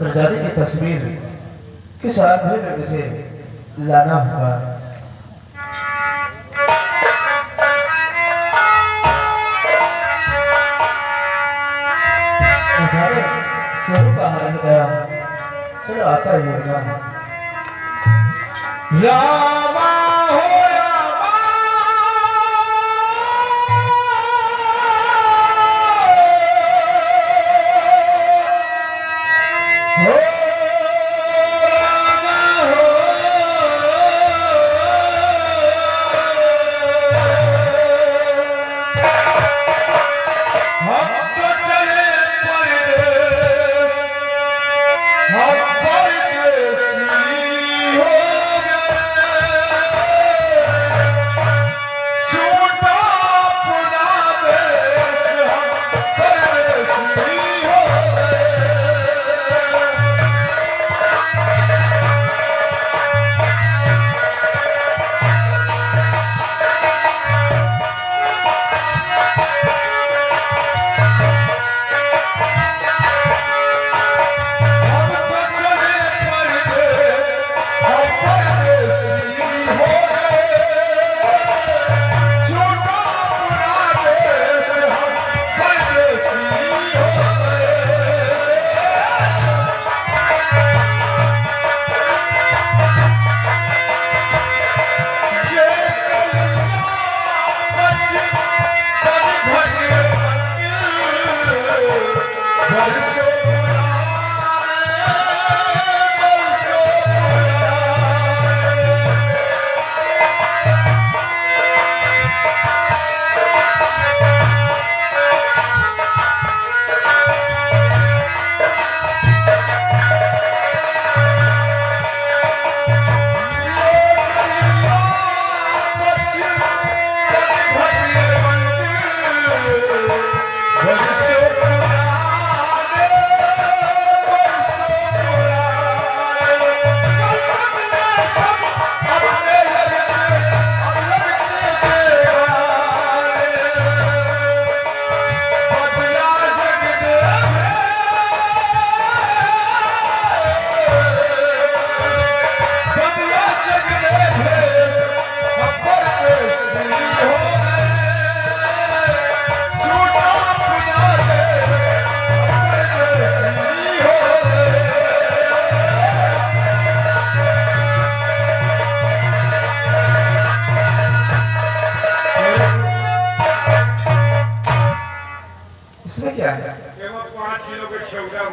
प्रजाति की तस्वीर किस आदमी में मुझे लाना होगा। स्वरूप कहाँ रह गया? चलो आता ही होगा। रामा हो रामा हो रामा हो हम तो चले परदेस, हम परदेसी हो गए, छूटा अपना देश, हम परदेसी हो गए। इसमें क्या है? 5 किलो का छेवड़ा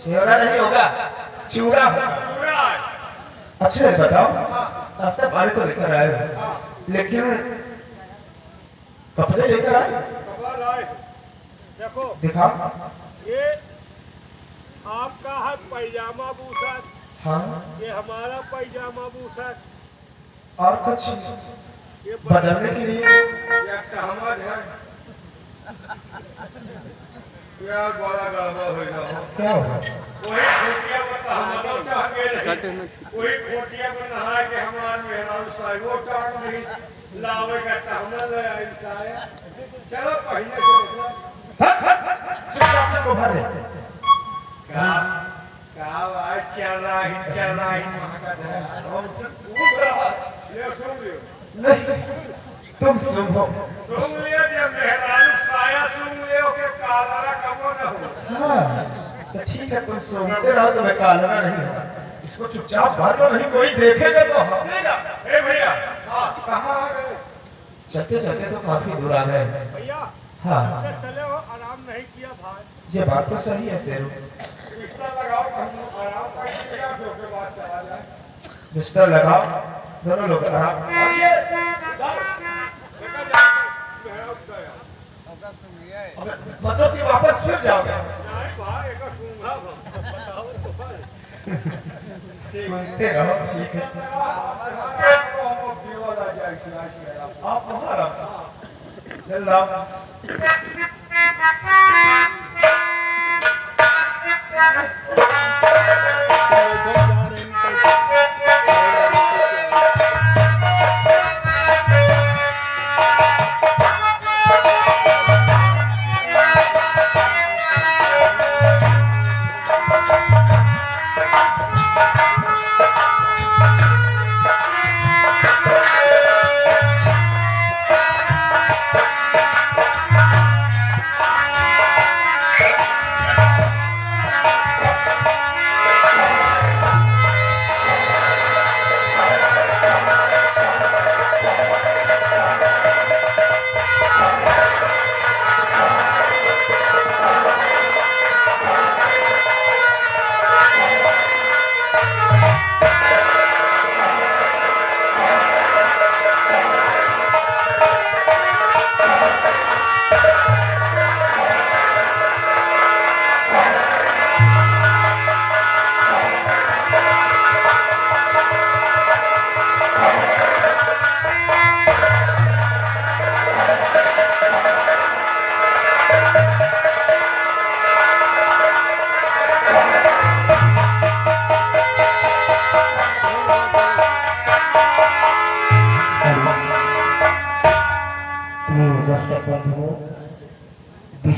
छेवड़ा नहीं होगा, चूड़ा होगा। अच्छा है, बताओ नाश्ता पानी तो लेकर आए हो, लेकिन कपड़े लेकर आए? देखो दिखाओ। ये आपका है पैजामा बूसर, हाँ, ये हमारा पैजामा बूसर, और कुछ ये बदलने के लिए? ये तहमद है। यार बड़ा गड़बड़ हो गया। क्या होगा? वही खोटिया पर तहमद चाहते नहीं, वही खोटिया पर नहा के हमारे मेहमान साहिबो टाट नहीं लावे का तहमद है ऐसा है। चलो पहले से चुपचाप इसको भर दे। क्या आज चल रहा है महकत है हमसे पूछ रहा ये सुन लियो नहीं, तुम सुनो। सुन लियो जब मेहमान साया सुन लियो के काला कमो न हो। हाँ, तो ठीक है, तुम सुनते रहो तो मैं कालना नहीं होगा। इसको चुपचाप भर लो, नहीं कोई देखेगा तो हंसेगा। ए भैया कहाँ आ गए? चलते चलते तो काफी दूर आ गए। भैया हाँ, चले हो, आराम नहीं किया भाई। ये बात तो सही है शेरू। रिश्ता लगाओ, हम आराम करेंगे, दो के बाद चला जाए। बिस्तर लगाओ, दोनों लोग आराम। मतलब कि वापस फिर जाओगे? सुनते रहो, ठीक है। आप बाहर आओ, चल रहा।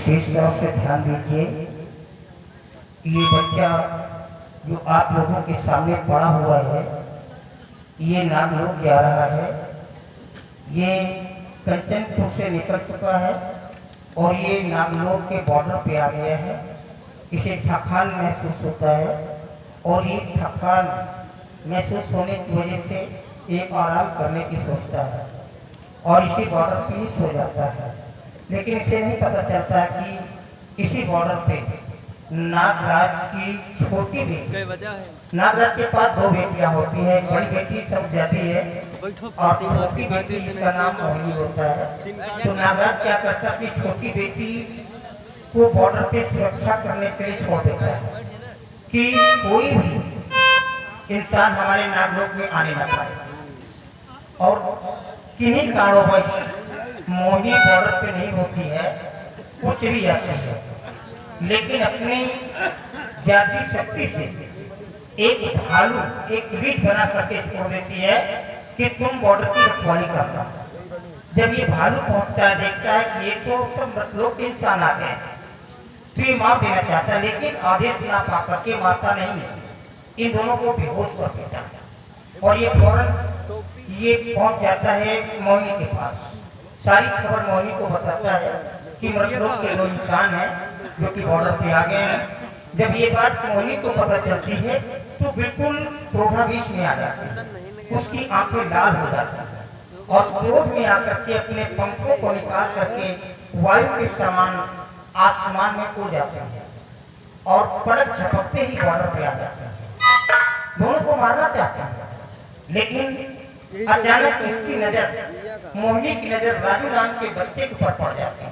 विशेष तौर से ध्यान दीजिए। ये बच्चा जो आप लोगों के सामने पड़ा हुआ है, ये नागलोक जा रहा है। ये कंचनपुर से निकल चुका है और ये नागलोक के बॉर्डर पे आ गया है। इसे थकान महसूस होता है और ये थकान महसूस होने की वजह से एक आराम करने की सोचता है और इसी बॉर्डर पे ही सो जाता है। लेकिन इसे नहीं पता चलता कि इसी बॉर्डर पे नागराज की छोटी बेटी, नागराज के पास दो बेटियां होती है, बड़ी बेटी सब जाती है और छोटी बेटी जिसका नाम मोहिनी होता है। तो नागराज क्या करता है कि छोटी बेटी को बॉर्डर पे सुरक्षा करने के लिए छोड़ देता है कि कोई भी इंसान हमारे नागलोक में आने न पाए। और किन्हीं कारणों मोहिनी बॉर्डर पे नहीं होती है, वो चली जाती है, लेकिन अपनी जाति शक्ति से एक भालू, एक रीत बना करके छोड़ देती है कि तुम बॉर्डर की रखवाली करना। जब ये भालू पहुंचता है, देखता है कि ये तो सब लोग इंसान आ गए, तो ये मार देना चाहता है, लेकिन आदेश ना पा करके मारता नहीं है, इन दोनों को बेहोश कर देता है। और ये फौरन ये पहुंच जाता है मोहिनी के पास। सारी खबर मोहिनी को बताता है कि मृतलोक के दो इंसान हैं जो कि बॉर्डर पे आ गए हैं। जब ये बात मोहिनी को पता चलती है तो बिल्कुल क्रोधावेश में आ जाती है, उसकी आंखें लाल हो जाती हैं और क्रोध में आकर के अपने पंखों को निकाल करके वायु के समान आसमान में उड़ जाते हैं और पलक झपकते ही बॉर्डर पे आ जाते हैं। दोनों को मारना चाहते हैं, लेकिन अचानक इसकी नजर, मोहिनी की नजर राजू राम के बच्चे के ऊपर पड़ जाती है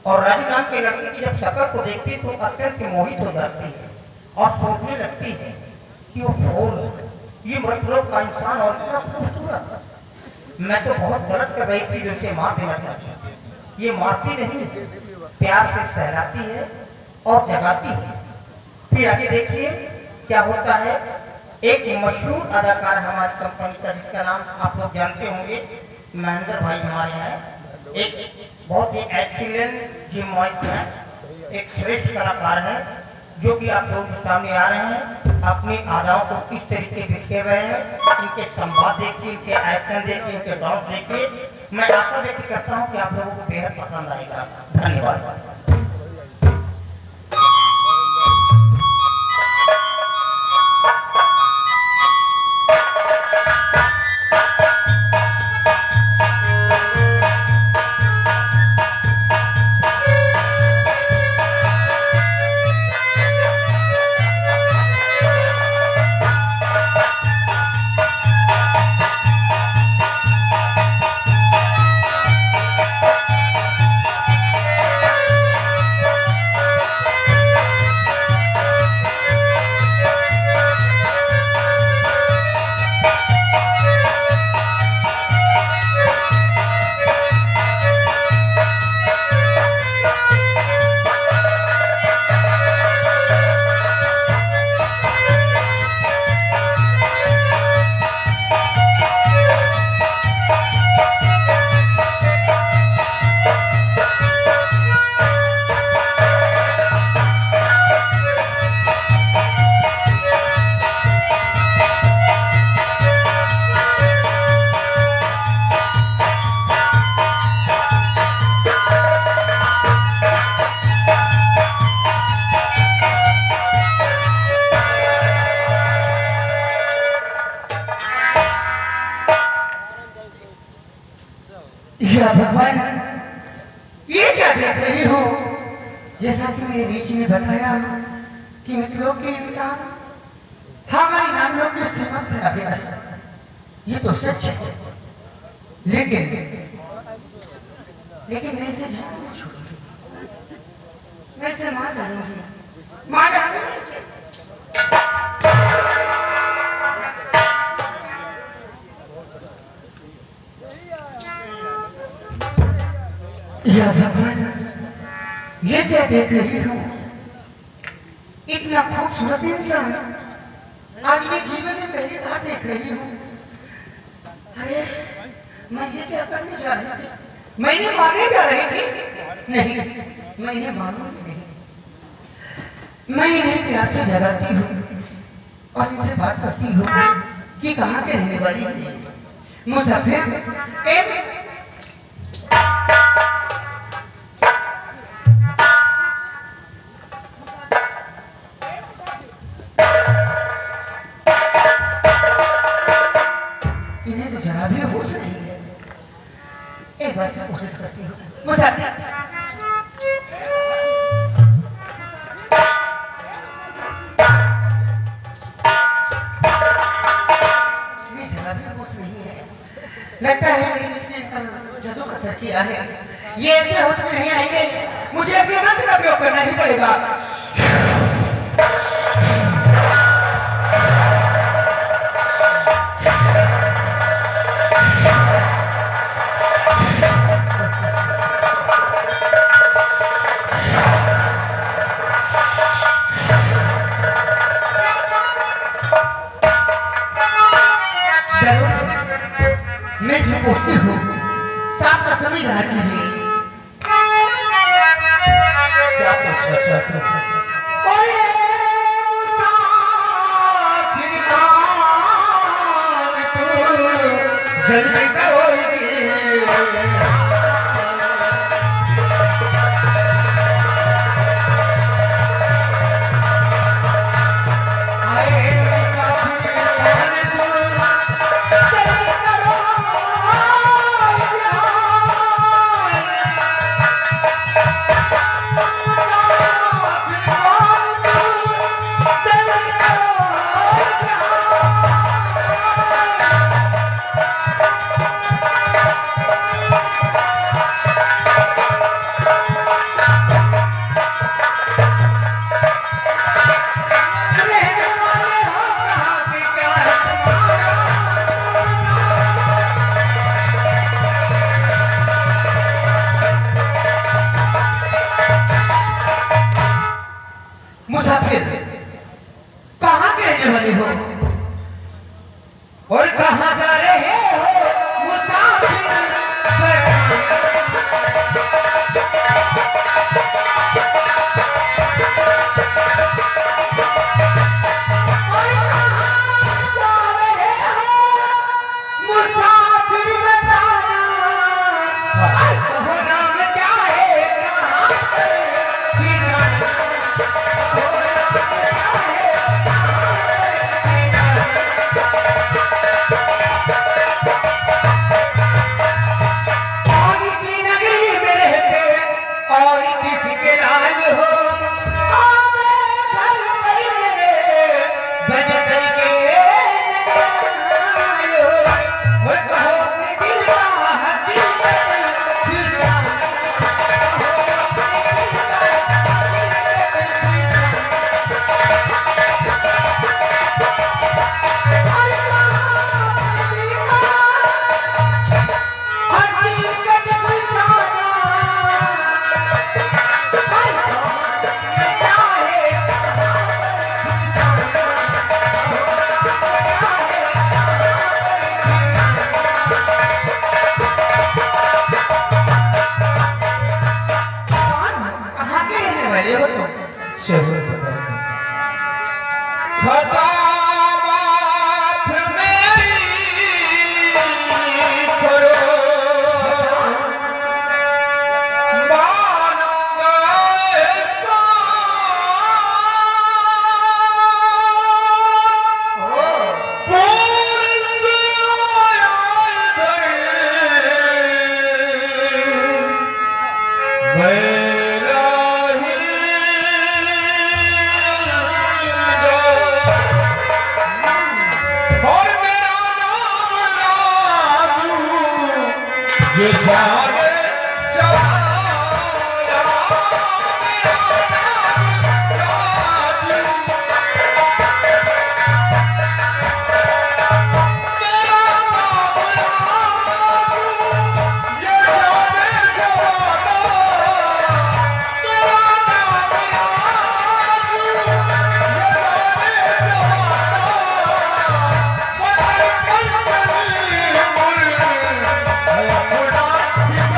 और राजू राम के लड़के की जब शक्ल को देखती तो अत्यंत मोहित हो जाती है और सोचने लगती है कि वो फूल, ये मृतलोक का इंसान और इतना खूबसूरत, मैं तो बहुत गलत कर रही थी जो इसे मार देना चाहती। ये मारती नहीं, प्यार से सहलाती है और जगाती है। फिर आगे देखिए क्या होता है। एक मशहूर अदाकार हमारी कंपनी का, जिसका नाम आप लोग जानते होंगे, महेंद्र भाई हमारे हैं, एक बहुत ही एक्सीलेंट जिम माइक है, एक श्रेष्ठ कलाकार है जो कि आप लोगों के सामने आ रहे हैं। अपनी आदाओं को किस तरीके बिखेर रहे हैं, इनके संवाद देखिए, इनके एक्शन देखिए, इनके डांस देखिए। मैं आशा व्यक्त करता हूँ कि आप लोगों को बेहद पसंद आएगा। धन्यवाद। भगवान, ये क्या देख रही हो? जैसा कि मेरे बेटी ने बताया कि मित्रों के इंसान हमारे नाम लोग के सीमा पर आगे आए, ये तो सच है। लेकिन मैं इसे नहीं छोड़ूंगी, मैं इसे मार डालूंगी, मार डालूंगी। या भगवान, ये क्या देख रही हूँ? इतना खूबसूरत इंसान आज मैं जीवन में पहली बार देख रही हूँ। अरे मैं ये क्या करने जा रही थी? मैंने मारने जा रही थी। नहीं, मैं इन्हें मारूंगी नहीं। मैं इन्हें प्यार से जगाती हूँ और इनसे बात करती हूँ कि कहाँ के रहने वाली है। मुसाफिर इन्हें तो जरा भी होश नहीं है। एक बार की कोशिश करती हूँ। मुसाफिर ये जरा भी होश नहीं है। लगता है मैंने इसने जदों का किया है। ये ऐसे होश में नहीं आएंगे। मुझे अपने मंत्र का प्रयोग करना ही पड़ेगा। मैं जो पूछती हूँ साफ साफ समझ रहा नहीं। क्या पूछ रहे हो? ओए मुसाफिर मान तू जल्दी करोगी। मुसाफिर कहाँ के रहने वाले हो और कहाँ जा रहे हो मुसाफिर? मुसाफिर बताना हो नाम क्या है? कौन सी नगरी में रहते और किसके राज हो? आगे घर पर मेरे बज करके आए हो। वो कहो अपने दिल का हकीकत कहाँ के रहने वाले हो तुम? शहर पता खताबात मेरी करो मानूंगा पूरी से आया और मेरा नाम राजू ये जाने चला खुदा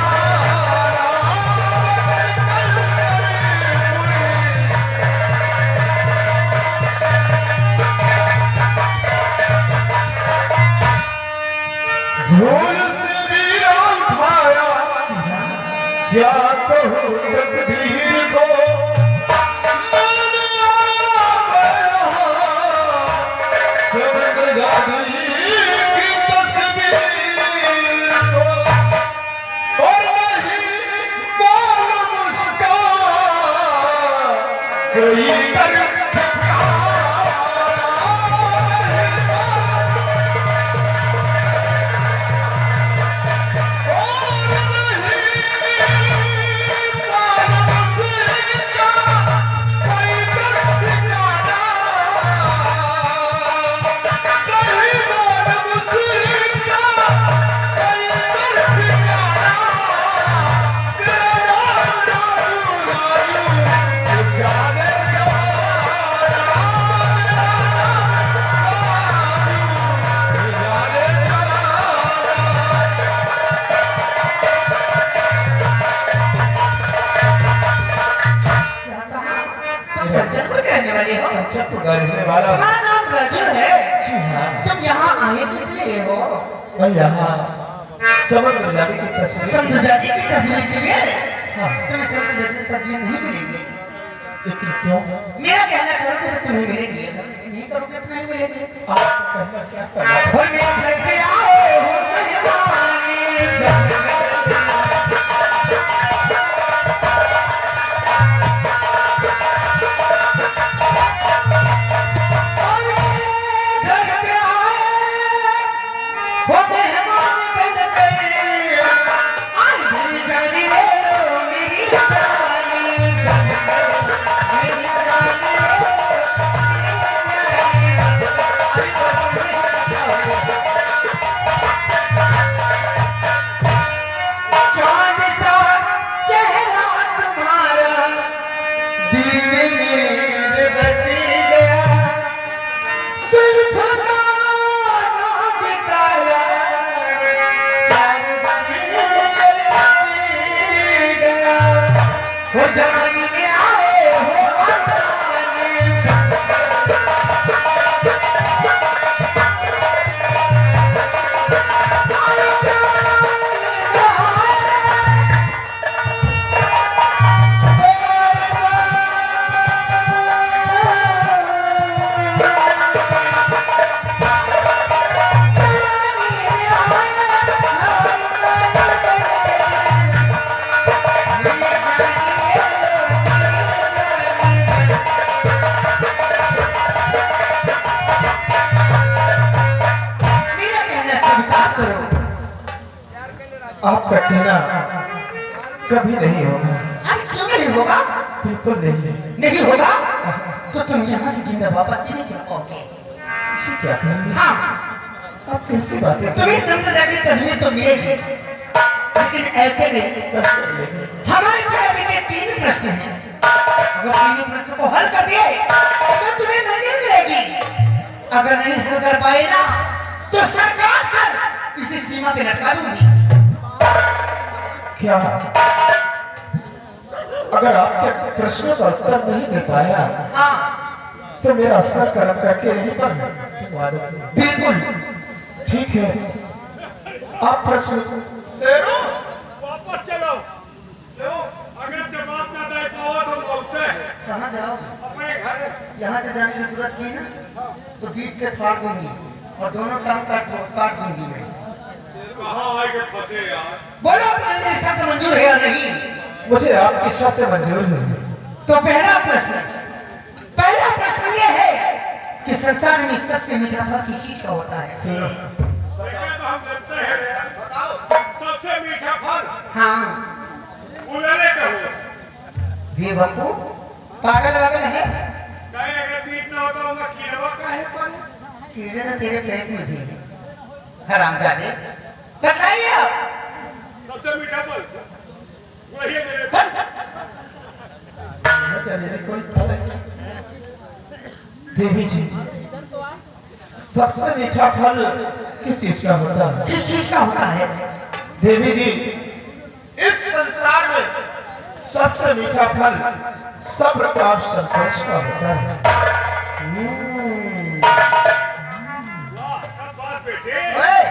तुम्हारा नाम रजू है? जी हाँ। तुम यहाँ आए किस लिए हो? मैं यहाँ समग्र जाति की तस्वीर समझदारी की तस्वीर के लिए? हाँ। तुम्हें समझदारी की तस्वीर नहीं मिलेगी। लेकिन क्यों मेरा कहना करोगे तो तुम्हें मिलेगी, नहीं करोगे तो नहीं मिलेगी। आप कहना क्या करना और मेरे घर पे आए हो मेहमानी। आपका कहना कभी नहीं होगा। अरे क्यों नहीं होगा? बिल्कुल नहीं। नहीं होगा तो तुम यहाँ से जिंदा वापस नहीं जाओगे। इसे क्या कहेंगे? हाँ, आप कैसी बातें कर तुम्हें समझदारी की तस्वीर तो मिलेगी, लेकिन ऐसे नहीं। रहे हैं? हमारे पढ़ाई के 3 प्रश्न हैं। अगर तीनों प्रश्न को हल कर दिए तो तुम्हें मंजिल मिलेगी। अगर नहीं हल कर पाए ना तो सरकार कर इसी सीमा पे लटका दूंगी। क्या अगर आपके प्रश्नों का उत्तर नहीं दे पाया हाँ तो मेरा सर कर्म करके यहीं पर बिल्कुल। ठीक है। आप प्रश्न वापस चलो। लो, अगर जवाब ना दे पाओ तो बोलते हैं कहाँ जाओ? अपने घर। यहाँ से जाने की जरूरत की ना तो बीच से फाड़ दूंगी और दोनों टांग काट दूंगी मैं। कहाँ आएंगे फंसे यार? बोलो मेरे शब्द मंजूर है या नहीं? मुझे आपकी शब्द मंजूर है। तो पहला प्रश्न ये है कि संसार में सबसे मीठा फल किस चीज का होता है? देखा तो हम जानते हैं यार। बताओ सबसे मीठा फल हाँ उलने का हो। बेवकू पागल वागल है? कहीं अगर मीठ ना होता होगा कीड़वा का है फल। कीड़े तो तेरे पेट में भी है हरामजादे। बताइए आप। सबसे मीठा फल वही है मेरे। चलिए कोई देवी जी सबसे मीठा फल किस चीज का होता है? किस चीज का होता है? देवी जी इस संसार में सबसे मीठा फल सब्र और संतोष का होता है। वाह सब बात बेटे। ओए,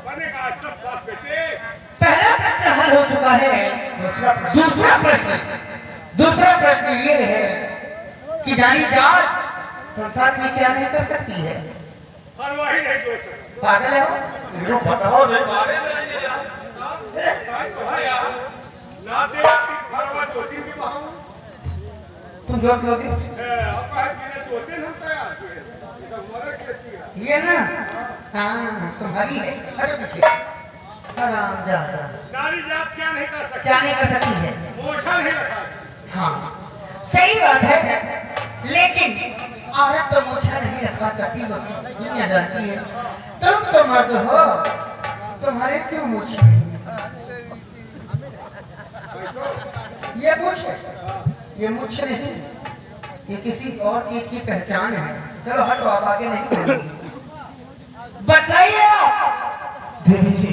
बनेगा सब बात बेटे। पहला प्रश्न हल हो चुका है। दूसरा प्रश्न ये है कि जानी जात संसार में क्या नहीं कर सकती है? हलवाई नहीं जोड़ सकता। पागल है वो? यूं बताओ नहीं मारे नहीं यार। तो है यार, ना दे फरवा जोती भी बहाऊं। तुम जोत लोगे? अब कहे बिना जोते हम तैयार किए। ये तो हमारा खेती है। ये ना, हाँ तुम्हारी है। हटो पीछे। आराम जा जा। नारी जात क्या नहीं कर सकती? क्या नहीं कर सकती है? मोछा नहीं रखा। हाँ सही बात है, लेकिन औरत तो मुझे नहीं रखवा सकती, वो दुनिया जानती है। तुम तो मर्द हो, तुम्हारे क्यों मुझ नहीं? ये मुझ है, ये मुझ नहीं, ये किसी और चीज की पहचान है। चलो हटो, आप आगे नहीं बोलोगी। बताइए देवी जी,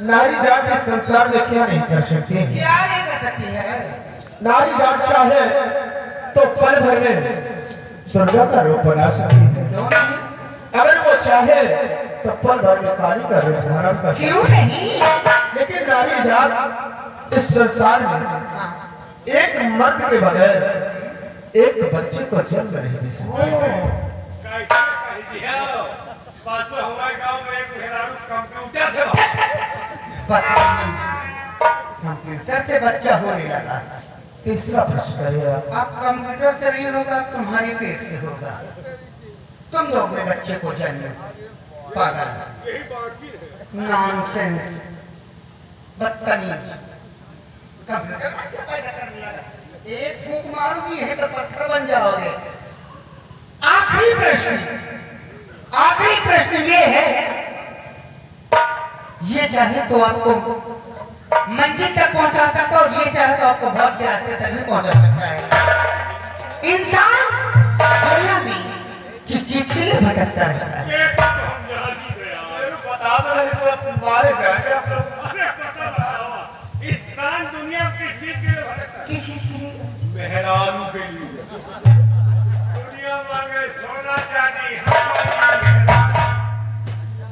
नारी जात इस संसार में क्या नहीं कर सकती? क्या नहीं कर सकती है? नारी जात चाहे तो पल भर में दुर्गा का रूप बना सकती है। क्यों नहीं? अगर वो चाहे तो पल भर में काली का रूप धारण कर सकती क्यों है। नहीं? लेकिन नारी जात इस संसार में एक मर्द के बगैर एक बच्चे को जन्म नहीं दे सकती। कैसे कह दिया? पासो हमारे गांव में एक मेहरारू कंप्यूटर से कंप्यूटर से बच्चा होने लगा। तीसरा प्रश्न करिए आप। अब कंप्यूटर से नहीं होगा, तुम्हारे पेट से होगा। तुम दोगे बच्चे को जन्म। पागल, यही बाकी है। नॉनसेंस, बदतमीज। कंप्यूटर बच्चा पैदा करने लगा। एक फूंक मारोगी है तो पत्थर बन जाओगे। आखिरी प्रश्न ये है, ये चाहे तो आपको मंजिल तक पहुंचा सकता है, और ये चाहे तो आपको बहुत रास्ते तक भी पहुंचा सकता है। इंसान दुनिया में किस चीज के लिए भटकता रहता है? ये तो हम जहाजी गया। बता दो नहीं तो मारे जाएंगे आप लोग। अरे पता लगाओ, इंसान दुनिया में किस चीज के लिए भटकता है? किस चीज के लिए? मेहरारू के लिए। दुनिया मांगे सोना चांदी,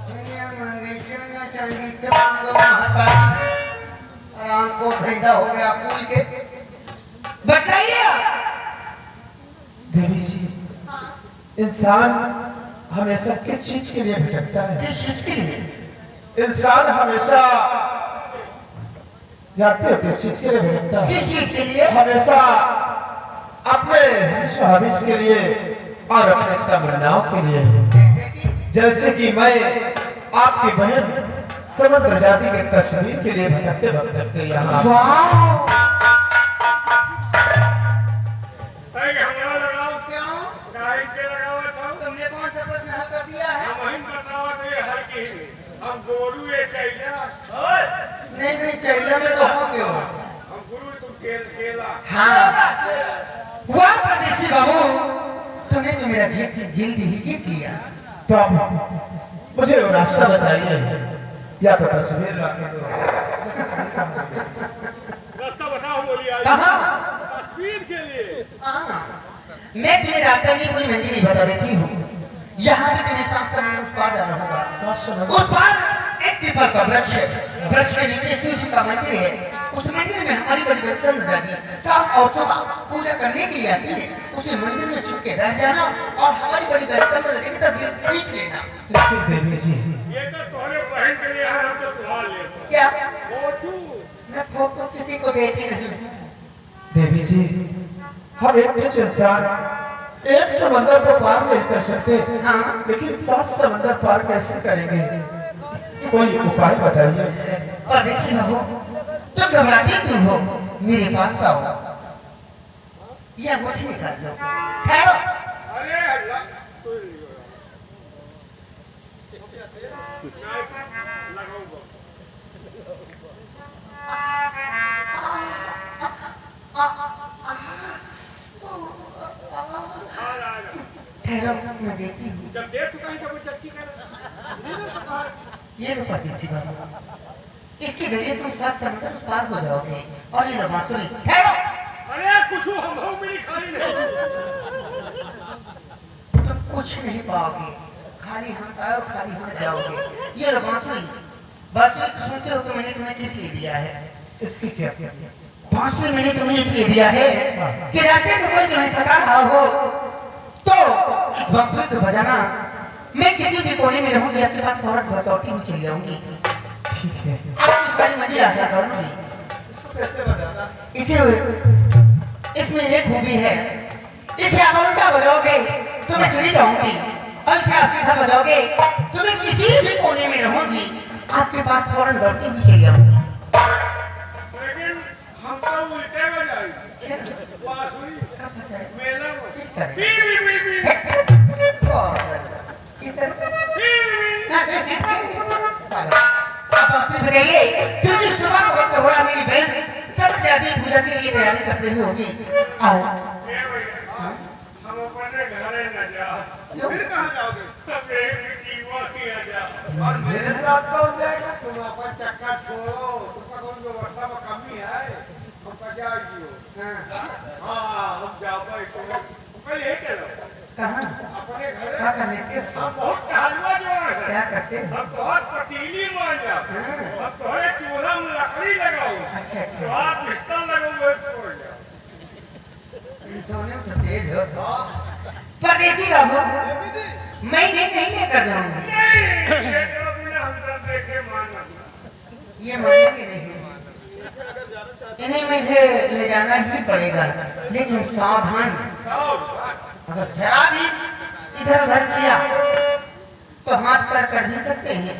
दुनिया मांगे सोना चांदी, मांगो महाकाली। आराम को फायदा हो गया फूल के। बताइए देवी जी, इंसान हमेशा किस चीज के लिए भटकता है? किस चीज के लिए? इंसान हमेशा जानते हो किस चीज के लिए भटकता है? किस चीज के लिए? हमेशा अपने ख्वाहिश के लिए और अपने तमन्नाओं के लिए। जैसे कि मैं आपकी बहन समुद्र जाति के तस्वीर के लिए भटकते भटकते यहाँ वाह, हमारा लगाओ। क्यों? काहे के लगाओ था? तुमने कौन सा प्रश्न हल कर दिया है? हम ही बताओ तो ये हर की हम गोरू ये चाहिए। नहीं चैला में तो हो क्यों? हम गुरु तुम केला। हाँ, वाह परदेसी बाबू, तुमने तो मेरा जल्दी ही जीत लिया। तो आप मुझे वो रास्ता बताइए, या तो तस्वीर लाके दो। रास्ता बताओ, बोलिए। कहाँ? तस्वीर के लिए। मैं तुम्हें रास्ता की पूरी मंजिल बता देती हूँ। यहाँ से तुम्हें 7 समुद्र पार जाना होगा। उस पार एक पीपल का वृक्ष है, वृक्ष के नीचे शिव जी का मंदिर है। उस मंदिर में हमारी बड़ी बच्चन जाती शाम और सुबह पूजा करने के लिए आती है। उसी मंदिर में छुप के बैठ जाना और हमारी बड़ी बच्चन की तस्वीर खींच लेना। लेकिन देवी जी, ये तो तुम्हारे बहन के लिए है, हम तो तुम्हारे लिए। क्या? फोटो। मैं फोटो किसी को देती नहीं। देवी जी, हम एक कुछ इंसान एक समंदर को पार नहीं कर सकते, हाँ। लेकिन 7 समंदर पार कैसे करेंगे? कोई उपाय बताइए। और देखिए बाबू, तुम घबराती क्यों हो? मेरे पास आओ, ये अंगूठी निकाल लो। ठहरो। अरे अल्लाह, कोई नहीं लगाऊंगा। ठहरो, मैं देती हूँ। जब देख चुका है तो जल्दी कर। ये लो परदेसी बाबू, इसके जरिए तुम 7 समुद्र पार हो जाओगे। और ये लो बांसुरी। ठहरो। अरे कुछ हम भी खाली नहीं। तुम कुछ नहीं पाओगे, खाली हाथ आओ, खाली हाथ जाओगे। ये लो बांसुरी। बांसुरी सुनते हो तो मैंने तुम्हें किस लिए दिया है? इसकी क्या? बांसुरी मैंने तुम्हें इसलिए दिया है कि रास्ते में कोई तुम्हें सता रहा हो तो बांसुरी तो बजाना, मैं किसी भी कोने में रहूंगी, आपके पास फौरन भटौती में चली जाऊंगी। ठीक है। आपकी सारी मजे आशा करूंगी। कैसे बताना? इसे इसमें एक खूबी है, इसे आप उल्टा बजाओगे तो मैं चली जाऊंगी, और इसे आप सीधा बजाओगे तो मैं किसी भी कोने में रहूंगी, आपके पास फौरन दौड़ती हुई चली जाऊंगी। लेकिन हम तो उल्टे बजाएंगे। बांसुरी मेला में पी पी पी पी आप अपनी बजाइए, क्योंकि सुबह को वक्त हो रहा मेरी बहन सब शादी पूजा के लिए तैयारी कर रही होगी। आओ। ये भैया हम अपने घरे न जा। फिर कहाँ जाओगे? सब एक जीवा किया जा। और मेरे साथ कौन जाएगा? तुम अपन चक्कर छोड़ो, तुमका कौन व्यवस्था में कमी है? हमका जाइए। हाँ हम जाओगे तो पहले ये चलो कहाँ? अपने घरे। क्या कर लेते हो? हम बहुत टहलवा जो है। क्या करते हो? हम बहुत पतीली मान जा। हम तुम्हारे चूल्हा में लकड़ी लगाओ। अच्छा अच्छा। तो आप पिस्टल लगोगे छोड़ जाओ। सोने तो तेज हो तो। परदेसी बाबू, मैं ये नहीं लेकर जाऊंगी। नहीं ये तो बिना हम सब देखे मानना। ये मानेंगे नहीं। इन्हें मुझे ले जाना ही पड़ेगा, लेकिन सावधान। अगर जरा भी इधर उधर किया तो हाथ पर कर ही सकते हैं।